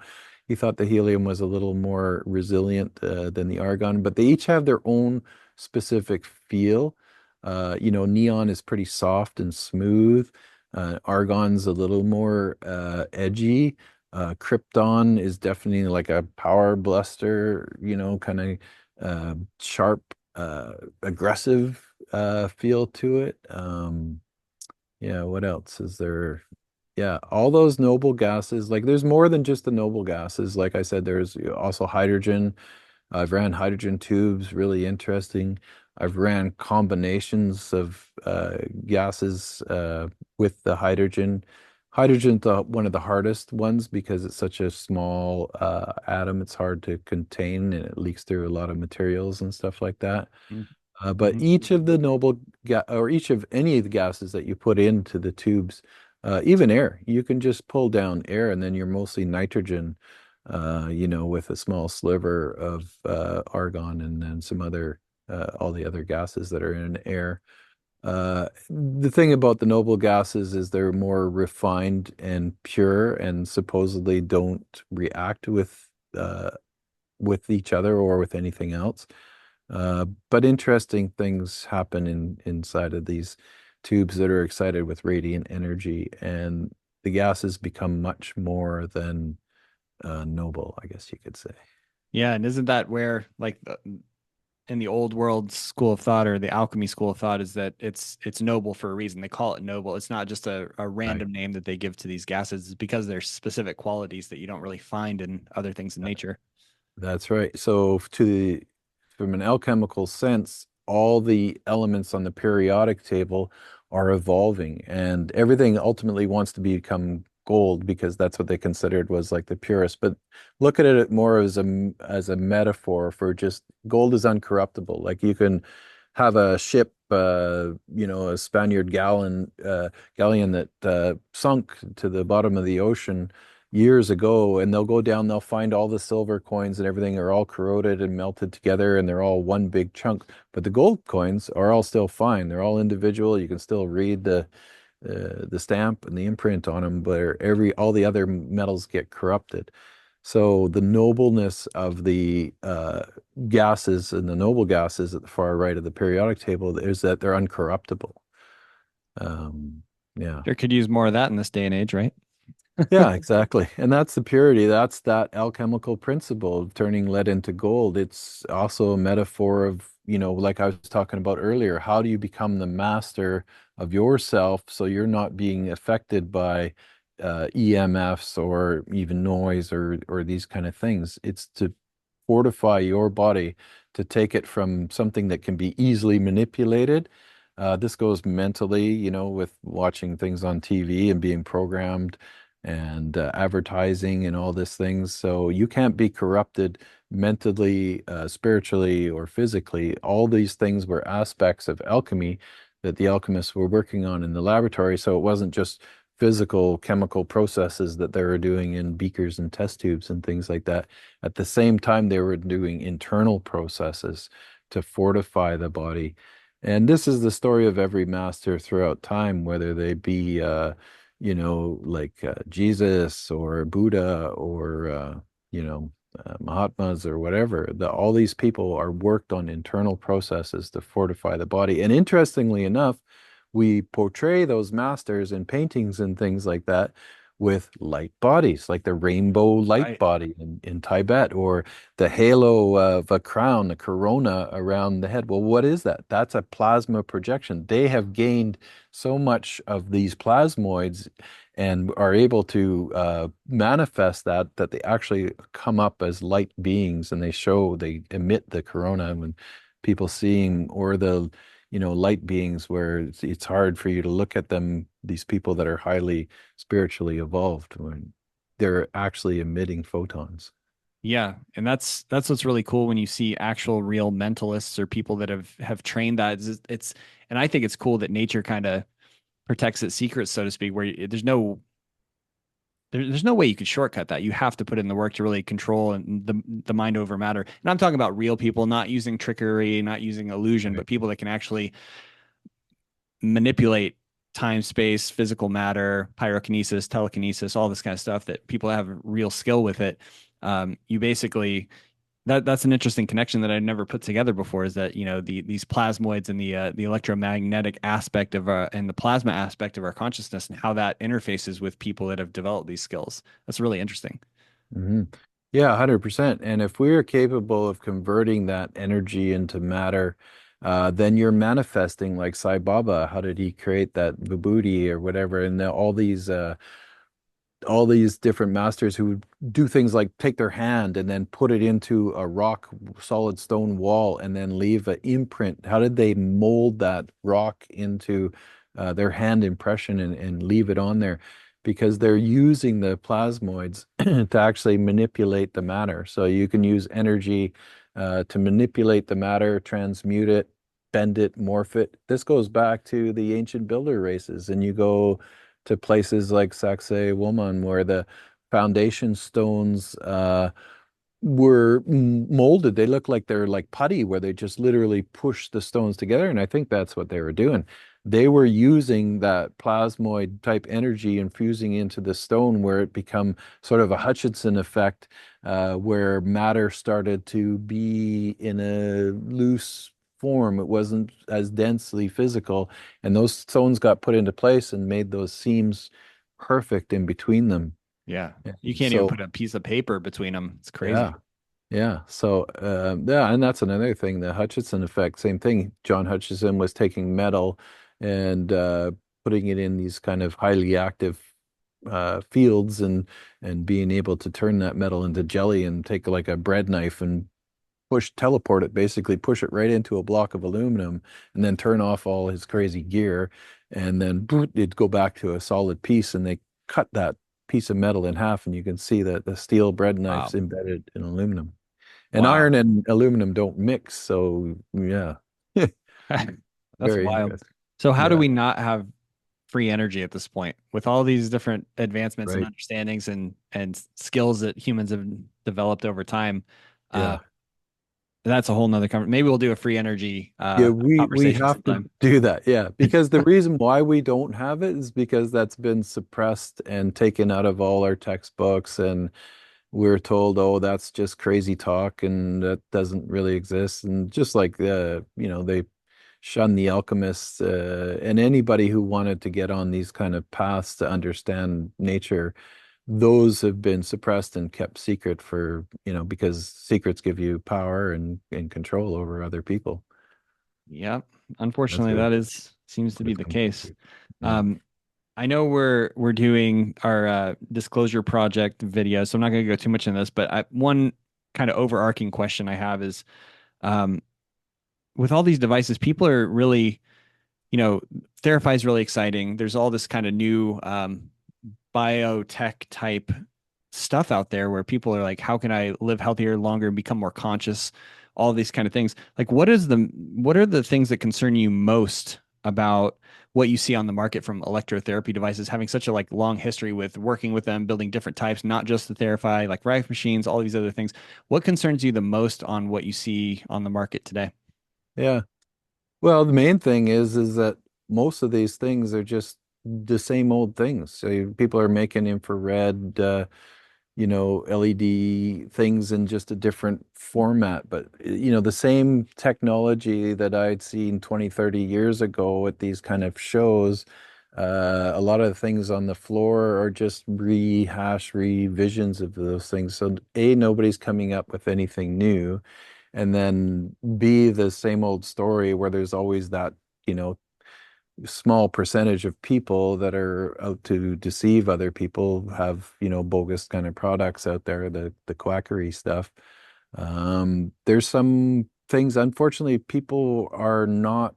he thought the helium was a little more resilient than the argon, but they each have their own specific feel. Neon is pretty soft and smooth. Argon's a little more edgy. Krypton is definitely like a power bluster, kind of sharp, aggressive feel to it. Yeah, what else is there? Yeah, all those noble gases, like there's more than just the noble gases. Like I said, there's also hydrogen. I've ran hydrogen tubes, really interesting. I've ran combinations of gases with the hydrogen. Hydrogen's one of the hardest ones because it's such a small atom. It's hard to contain and it leaks through a lot of materials and stuff like that. But Mm-hmm. each of the noble ga or each of any of the gases that you put into the tubes, even air, you can just pull down air and then you're mostly nitrogen, with a small sliver of argon and then some other, all the other gases that are in air. The thing about the noble gases is they're more refined and pure and supposedly don't react with each other or with anything else. But interesting things happen inside of these tubes that are excited with radiant energy, and the gases become much more than noble, I guess you could say. Yeah, and isn't that where like in the old world school of thought, or the alchemy school of thought, is that it's noble for a reason. They call it noble. It's not just a Right. random name that they give to these gases. It's because there's specific qualities that you don't really find in other things in nature. That's right. So from an alchemical sense, all the elements on the periodic table are evolving and everything ultimately wants to become gold because that's what they considered was like the purest. But look at it more as a metaphor for just gold is uncorruptible. Like you can have a ship, a Spaniard galleon that sunk to the bottom of the ocean years ago, and they'll go down, they'll find all the silver coins and everything are all corroded and melted together, and they're all one big chunk. But the gold coins are all still fine. They're all individual. You can still read the stamp and the imprint on them, but all the other metals get corrupted. So the nobleness of the gases and the noble gases at the far right of the periodic table is that they're uncorruptible. Um, yeah. Sure could use more of that in this day and age, right? Yeah, exactly. And that's the purity. That's that alchemical principle of turning lead into gold. It's also a metaphor of, like I was talking about earlier, how do you become the master of yourself so you're not being affected by EMFs or even noise or these kind of things. It's to fortify your body to take it from something that can be easily manipulated. This goes mentally, with watching things on TV and being programmed and advertising and all these things. So you can't be corrupted mentally, spiritually, or physically. All these things were aspects of alchemy that the alchemists were working on in the laboratory. So it wasn't just physical chemical processes that they were doing in beakers and test tubes and things like that. At the same time, they were doing internal processes to fortify the body. And this is the story of every master throughout time, whether they be, like Jesus or Buddha or, Mahatmas or whatever. All these people are worked on internal processes to fortify the body. And interestingly enough, we portray those masters in paintings and things like that with light bodies, like the rainbow light Right. body in Tibet, or the halo of a crown, the corona around the head. Well, what is that? That's a plasma projection. They have gained so much of these plasmoids and are able to manifest that they actually come up as light beings, and they emit the corona when people seeing, or the light beings, where it's hard for you to look at them, these people that are highly spiritually evolved, when they're actually emitting photons. Yeah, and that's what's really cool when you see actual real mentalists or people that have trained that. And I think it's cool that nature kind of protects its secrets, so to speak, where there's no way you could shortcut that. You have to put in the work to really control the mind over matter. And I'm talking about real people, not using trickery, not using illusion, Right. but people that can actually manipulate time, space, physical matter, pyrokinesis, telekinesis, all this kind of stuff that people have real skill with it. You basically that's an interesting connection that I never put together before. Is that these plasmoids and the electromagnetic aspect of and the plasma aspect of our consciousness and how that interfaces with people that have developed these skills. That's really interesting. Hmm. Yeah, 100%. And if we are capable of converting that energy into matter, then you're manifesting like Sai Baba. How did he create that vibhuti or whatever? And all these different masters who would do things like take their hand and then put it into a rock solid stone wall and then leave an imprint. How did they mold that rock into their hand impression and leave it on there? Because they're using the plasmoids to actually manipulate the matter. So you can use energy to manipulate the matter, transmute it, bend it, morph it. This goes back to the ancient builder races, and you go to places like Sacsayhuaman, where the foundation stones were molded. They look like they're like putty, where they just literally push the stones together. And I think that's what they were doing. They were using that plasmoid type energy infusing into the stone, where it become sort of a Hutchinson effect, where matter started to be in a loose form. It wasn't as densely physical, and those stones got put into place and made those seams perfect in between them. Yeah, you And can't even so, put a piece of paper between them. It's yeah. crazy. Yeah. So, yeah, and that's another thing, the Hutchinson effect. Same thing. John Hutchison was taking metal and putting it in these kind of highly active fields, and being able to turn that metal into jelly and take like a bread knife and teleport it, basically push it right into a block of aluminum, and then turn off all his crazy gear, and then it'd go back to a solid piece, and they cut that piece of metal in half, and you can see that the steel bread knife's Wow. embedded in aluminum. And Wow. iron and aluminum don't mix, so yeah. That's Very wild. interesting. So how do Yeah, we not have free energy at this point with all these different advancements and right. understandings and skills that humans have developed over time? Uh, Yeah. that's a whole nother conversation. Maybe we'll do a free energy Yeah, we conversation have to sometime. do that. Yeah, because the reason why we don't have it is because that's been suppressed and taken out of all our textbooks, and we're told, oh, that's just crazy talk and that doesn't really exist. And just like they shun the alchemists, and anybody who wanted to get on these kind of paths to understand nature, those have been suppressed and kept secret for, because secrets give you power and control over other people. Yeah, That's unfortunately, what that is seems to what be it's the come down case. to. Yeah. Um, I know we're doing our disclosure project video, so I'm not going to go too much in this. But one kind of overarching question I have is, um, with all these devices, people are really, Therapy is really exciting. There's all this kind of new biotech type stuff out there where people are like, how can I live healthier, longer, and become more conscious? All these kind of things. Like, what are the things that concern you most about what you see on the market from electrotherapy devices, having such a like long history with working with them, building different types, not just the Therapy, like Rife machines, all these other things. What concerns you the most on what you see on the market today? Yeah. Well, the main thing is that most of these things are just the same old things. So people are making infrared, LED things in just a different format. But, the same technology that I'd seen 20, 30 years ago at these kind of shows, a lot of the things on the floor are just revisions of those things. So, A, nobody's coming up with anything new. And then B, the same old story where there's always that, you know, small percentage of people that are out to deceive other people, have, bogus kind of products out there, the quackery stuff. There's some things, unfortunately, people are not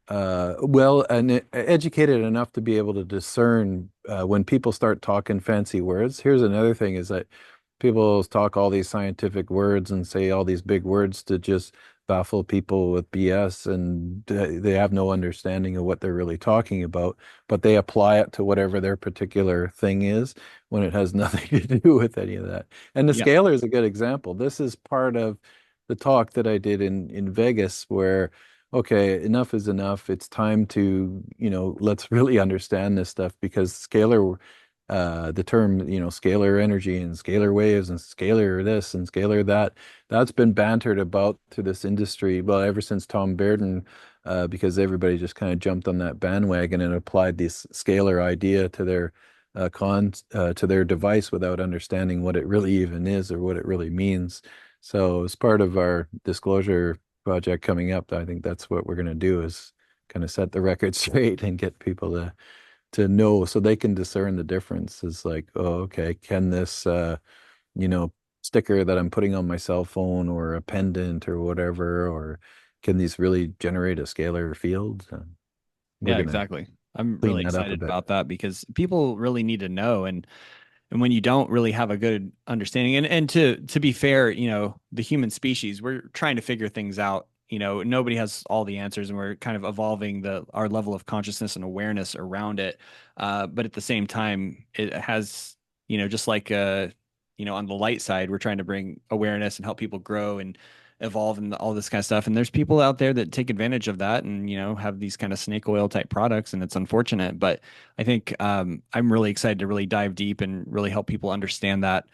well and educated enough to be able to discern when people start talking fancy words. Here's another thing is that people talk all these scientific words and say all these big words to just baffle people with BS, and they have no understanding of what they're really talking about, but they apply it to whatever their particular thing is when it has nothing to do with any of that. And the Yeah. scalar is a good example. This is part of the talk that I did in Vegas where okay, enough is enough. It's time to, let's really understand this stuff because scalar, the term, scalar energy and scalar waves and scalar this and scalar that, that's been bantered about to this industry, well, ever since Tom Bairden, because everybody just kind of jumped on that bandwagon and applied this scalar idea to their to their device without understanding what it really even is or what it really means. So as part of our disclosure project coming up, I think that's what we're going to do is kind of set the record straight and get people to know so they can discern the difference. Is like, oh, okay, can this you know, sticker that I'm putting on my cell phone or a pendant or whatever, or can these really generate a scalar field? We're Yeah, going to exactly. I'm clean really that up a excited bit. about that because people really need to know. And when you don't really have a good understanding, and to be fair, the human species, we're trying to figure things out. Nobody has all the answers, and we're kind of evolving our level of consciousness and awareness around it. But at the same time, it has, just like on the light side, we're trying to bring awareness and help people grow and evolve and all this kind of stuff. And there's people out there that take advantage of that and have these kind of snake oil type products, and it's unfortunate. But I think I'm really excited to really dive deep and really help people understand that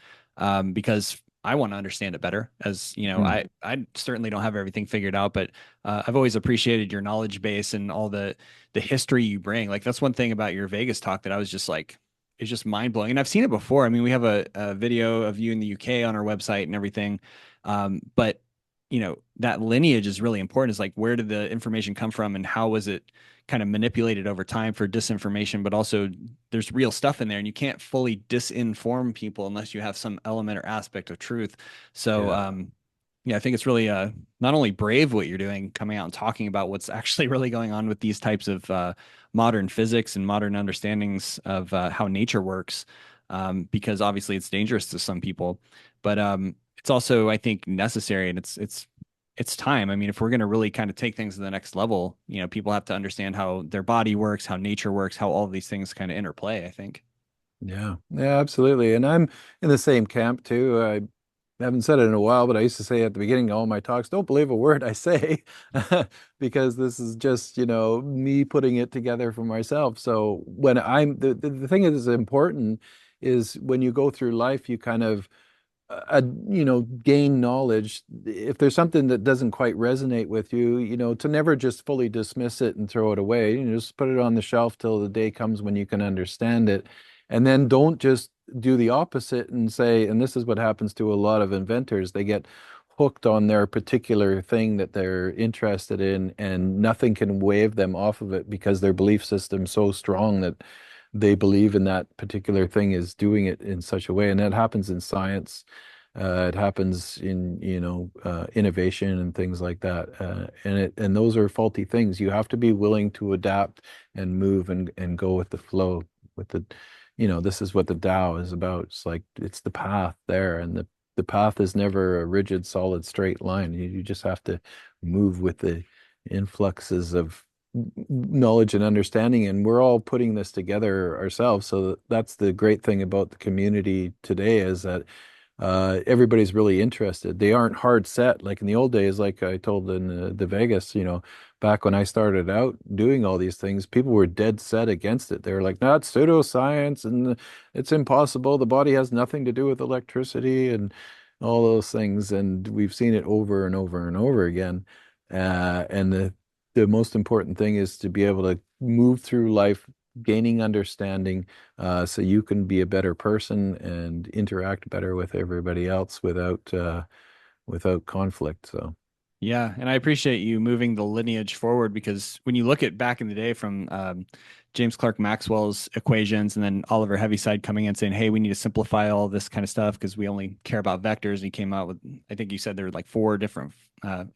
because I want to understand it better. As you know, Hmm. I certainly don't have everything figured out, but I've always appreciated your knowledge base and all the history you bring. Like that's one thing about your Vegas talk that I was just like, it's just mind blowing. And I've seen it before. I mean, we have a video of you in the UK on our website and everything, but that lineage is really important. Is like where did the information come from and how was it kind of manipulated over time for disinformation, but also there's real stuff in there and you can't fully disinform people unless you have some element or aspect of truth. So, Yeah. yeah, I think it's really not only brave what you're doing, coming out and talking about what's actually really going on with these types of modern physics and modern understandings of how nature works, because obviously it's dangerous to some people, but it's also, I think, necessary and it's time. I mean, if we're going to really kind of take things to the next level, people have to understand how their body works, how nature works, how all of these things kind of interplay, I think. Yeah. Yeah, absolutely. And I'm in the same camp too. I haven't said it in a while, but I used to say at the beginning of all my talks, don't believe a word I say, because this is just, me putting it together for myself. So when the thing that is important is when you go through life, you kind of gain knowledge. If there's something that doesn't quite resonate with you, to never just fully dismiss it and throw it away. Just put it on the shelf till the day comes when you can understand it. And then don't just do the opposite and say, and this is what happens to a lot of inventors, they get hooked on their particular thing that they're interested in, and nothing can wave them off of it because their belief system's so strong that they believe in that particular thing is doing it in such a way. And that happens in science. It happens in, innovation and things like that. And those are faulty things. You have to be willing to adapt and move and go with the flow with the, this is what the Tao is about. It's like it's the path there, and the path is never a rigid, solid, straight line. You just have to move with the influxes of knowledge and understanding, and we're all putting this together ourselves. So that's the great thing about the community today is that everybody's really interested. They aren't hard set like in the old days, like I told in the Vegas, back when I started out doing all these things, people were dead set against it. They were like, no, it's pseudoscience and it's impossible. The body has nothing to do with electricity and all those things. And we've seen it over and over and over again. And the most important thing is to be able to move through life gaining understanding so you can be a better person and interact better with everybody else without conflict. So Yeah, and I appreciate you moving the lineage forward because when you look at back in the day from James Clerk Maxwell's equations and then Oliver Heaviside coming in saying, hey, we need to simplify all this kind of stuff because we only care about vectors. And he came out with, I think you said there were like four different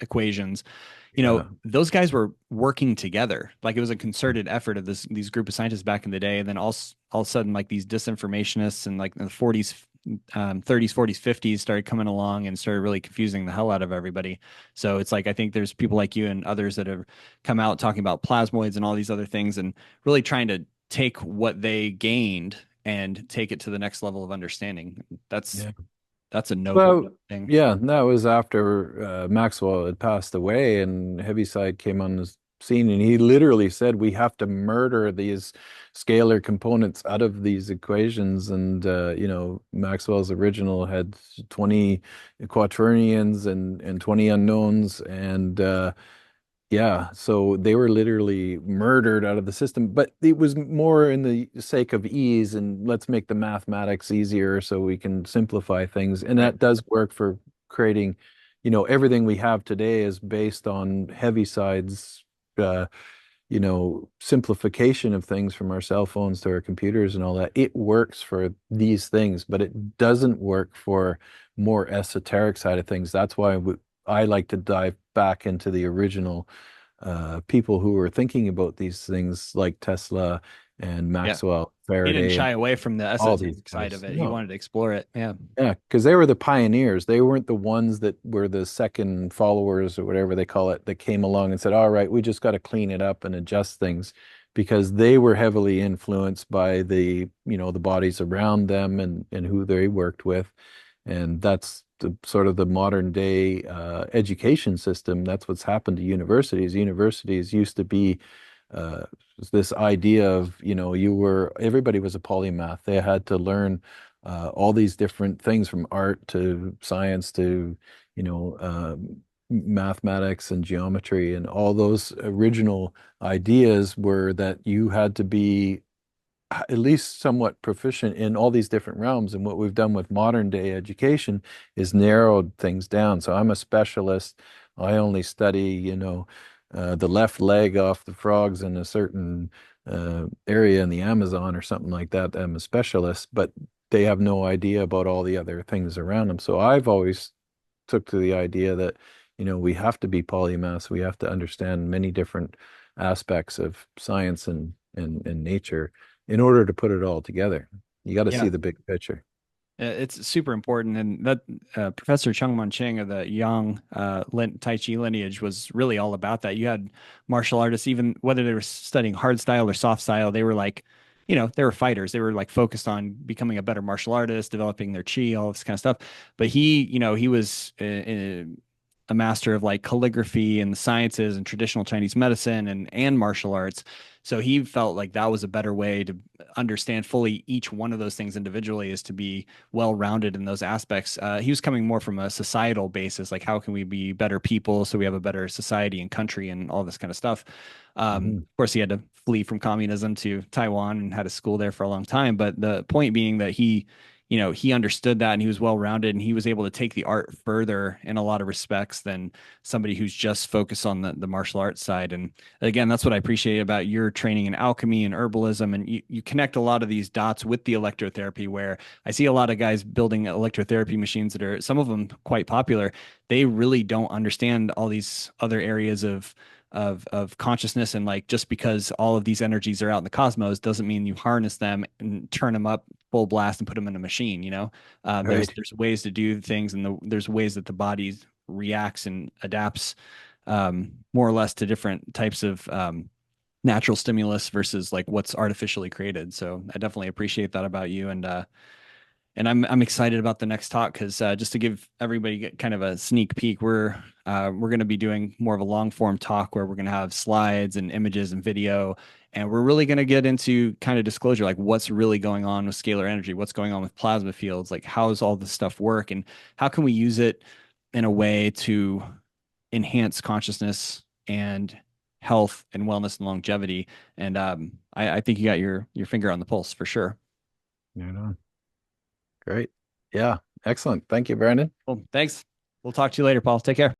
equations. yeah. Those guys were working together. Like it was a concerted effort of these group of scientists back in the day. And then all of a sudden, like these disinformationists and like in the 40s, 30s, 40s, 50s started coming along and started really confusing the hell out of everybody. So it's like I think there's people like you and others that have come out talking about plasmoids and all these other things and really trying to take what they gained and take it to the next level of understanding. That's Yeah. that's a noble Well, thing. yeah, that was after Maxwell had passed away and Heaviside came on the scene, and he literally said we have to murder these scalar components out of these equations. And Maxwell's original had 20 quaternions and 20 unknowns, and yeah, so they were literally murdered out of the system, but it was more in the sake of ease and let's make the mathematics easier so we can simplify things. And Right. that does work for creating, everything we have today is based on Heaviside's, uh, simplification of things from our cell phones to our computers and all that. It works for these things, but it doesn't work for more esoteric side of things. That's why I like to dive back into the original people who were thinking about these things like Tesla and Yeah. Maxwell, He didn't Faraday, and shy away from the all these esoteric side guys. of it. He No. wanted to explore it. Yeah. Yeah, because they were the pioneers. They weren't the ones that were the second followers or whatever they call it that came along and said, all right, we just got to clean it up and adjust things because they were heavily influenced by the bodies around them and who they worked with. And that's the sort of the modern day education system. That's what's happened to universities. Universities used to be uh, this idea of, everybody was a polymath. They had to learn all these different things from art to science to, you know, uh, mathematics and geometry. And all those original ideas were that you had to be at least somewhat proficient in all these different realms. And what we've done with modern day education is narrowed things down. So I'm a specialist. I only study, the left leg off the frogs in a certain area in the Amazon or something like that. I'm a specialist, but they have no idea about all the other things around them. So I've always took to the idea that, we have to be polymaths. We have to understand many different aspects of science and nature in order to put it all together. You got to Yeah. see the big picture. It's super important, and that Professor Chung Ching of the Yang Tai Chi lineage was really all about that. You had martial artists, even whether they were studying hard style or soft style, they were like, they were fighters. They were like focused on becoming a better martial artist, developing their chi, all this kind of stuff. But he was a master of like calligraphy and the sciences and traditional Chinese medicine and martial arts. So he felt like that was a better way to understand fully each one of those things individually is to be well-rounded in those aspects. He was coming more from a societal basis, like how can we be better people so we have a better society and country and all this kind of stuff. Mhm. Of course, he had to flee from communism to Taiwan and had a school there for a long time. But the point being that he understood that and he was well-rounded and he was able to take the art further in a lot of respects than somebody who's just focused on the martial arts side. And again, that's what I appreciate about your training in alchemy and herbalism. And you connect a lot of these dots with the electrotherapy, where I see a lot of guys building electrotherapy machines that are some of them quite popular. They really don't understand all these other areas of of consciousness. And like, just because all of these energies are out in the cosmos doesn't mean you harness them and turn them up full blast and put them in a machine, you know. There's Right. there's ways to do things, and there's ways that the body reacts and adapts, more or less, to different types of natural stimulus versus like what's artificially created. So I definitely appreciate that about you. And I'm excited about the next talk, because just to give everybody kind of a sneak peek, we're going to be doing more of a long form talk where we're going to have slides and images and video, and we're really going to get into kind of disclosure, like what's really going on with scalar energy, what's going on with plasma fields, like how does all this stuff work, and how can we use it in a way to enhance consciousness and health and wellness and longevity. And I think you got your finger on the pulse for sure. You know, great. Yeah, excellent. Thank you, Brandon. Well, thanks. We'll talk to you later, Paul. Take care.